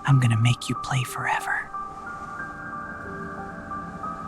I'm gonna make you play forever.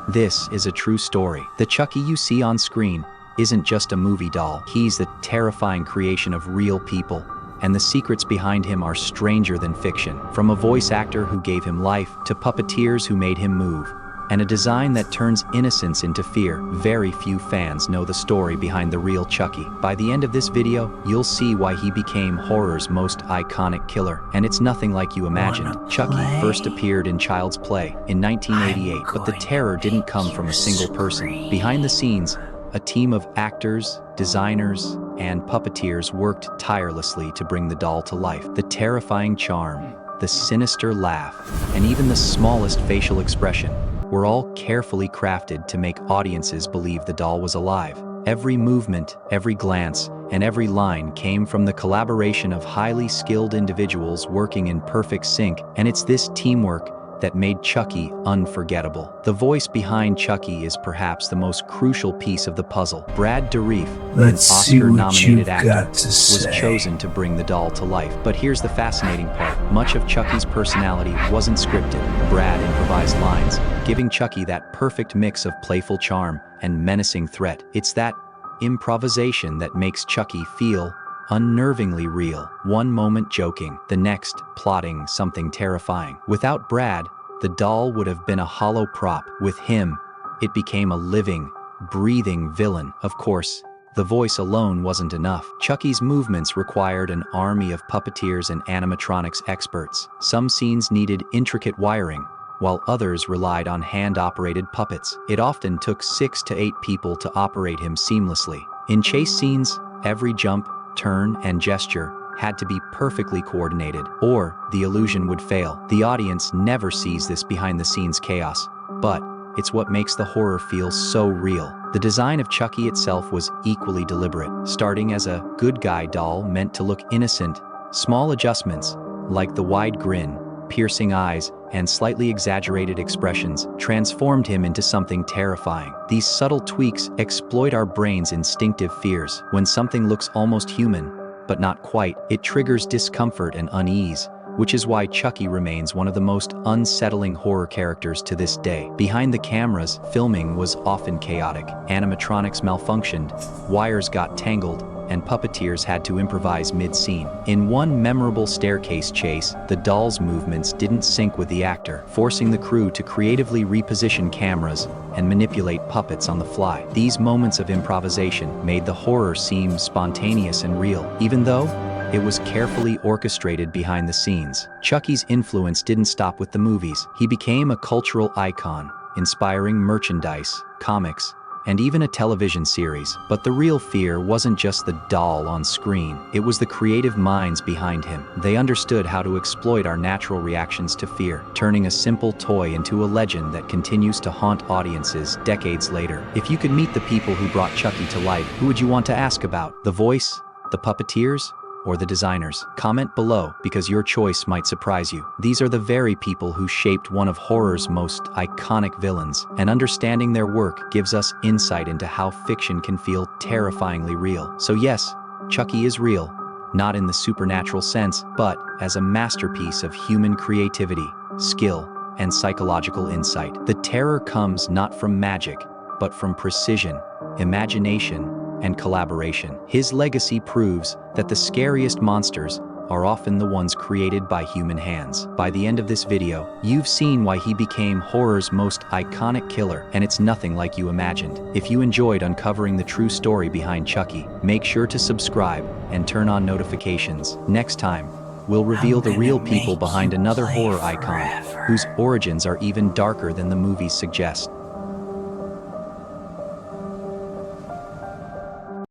This is a true story. The Chucky you see on screen isn't just a movie doll. He's the terrifying creation of real people, and the secrets behind him are stranger than fiction. From a voice actor who gave him life, to puppeteers who made him move, and a design that turns innocence into fear, very few fans know the story behind the real Chucky. By the end of this video, you'll see why he became horror's most iconic killer. And it's nothing like you imagined. Chucky first appeared in Child's Play in 1988, but the terror didn't come from a single person. Behind the scenes, a team of actors, designers, and puppeteers worked tirelessly to bring the doll to life. The terrifying charm, the sinister laugh, and even the smallest facial expression were all carefully crafted to make audiences believe the doll was alive. Every movement, every glance, and every line came from the collaboration of highly skilled individuals working in perfect sync, and it's this teamwork that made Chucky unforgettable. The voice behind Chucky is perhaps the most crucial piece of the puzzle. Brad Dourif, an Oscar-nominated actor, was chosen to bring the doll to life. But here's the fascinating part. Much of Chucky's personality wasn't scripted. Brad improvised lines, giving Chucky that perfect mix of playful charm and menacing threat. It's that improvisation that makes Chucky feel unnervingly real. One moment joking, the next plotting something terrifying. Without Brad, the doll would have been a hollow prop. With him, it became a living, breathing villain. Of course, the voice alone wasn't enough. Chucky's movements required an army of puppeteers and animatronics experts. Some scenes needed intricate wiring, while others relied on hand-operated puppets. It often took 6 to 8 people to operate him seamlessly. In chase scenes, every jump, turn, and gesture had to be perfectly coordinated, or the illusion would fail. The audience never sees this behind-the-scenes chaos, but it's what makes the horror feel so real. The design of Chucky itself was equally deliberate. Starting as a good guy doll meant to look innocent, small adjustments, like the wide grin, piercing eyes, and slightly exaggerated expressions, transformed him into something terrifying. These subtle tweaks exploit our brain's instinctive fears. When something looks almost human, but not quite, it triggers discomfort and unease, which is why Chucky remains one of the most unsettling horror characters to this day. Behind the cameras, filming was often chaotic. Animatronics malfunctioned, wires got tangled, and puppeteers had to improvise mid-scene. In one memorable staircase chase, the doll's movements didn't sync with the actor, forcing the crew to creatively reposition cameras and manipulate puppets on the fly. These moments of improvisation made the horror seem spontaneous and real, even though it was carefully orchestrated behind the scenes. Chucky's influence didn't stop with the movies. He became a cultural icon, inspiring merchandise, comics, and even a television series. But the real fear wasn't just the doll on screen. It was the creative minds behind him. They understood how to exploit our natural reactions to fear, turning a simple toy into a legend that continues to haunt audiences decades later. If you could meet the people who brought Chucky to life, who would you want to ask about? The voice? The puppeteers? Or the designers? Comment below, because your choice might surprise you. These are the very people who shaped one of horror's most iconic villains, and understanding their work gives us insight into how fiction can feel terrifyingly real. So yes, Chucky is real, not in the supernatural sense, but as a masterpiece of human creativity, skill, and psychological insight. The terror comes not from magic, but from precision, imagination, and collaboration. His legacy proves that the scariest monsters are often the ones created by human hands. By the end of this video, you've seen why he became horror's most iconic killer, and it's nothing like you imagined. If you enjoyed uncovering the true story behind Chucky, make sure to subscribe and turn on notifications. Next time, we'll reveal the real people behind another horror icon, whose origins are even darker than the movies suggest.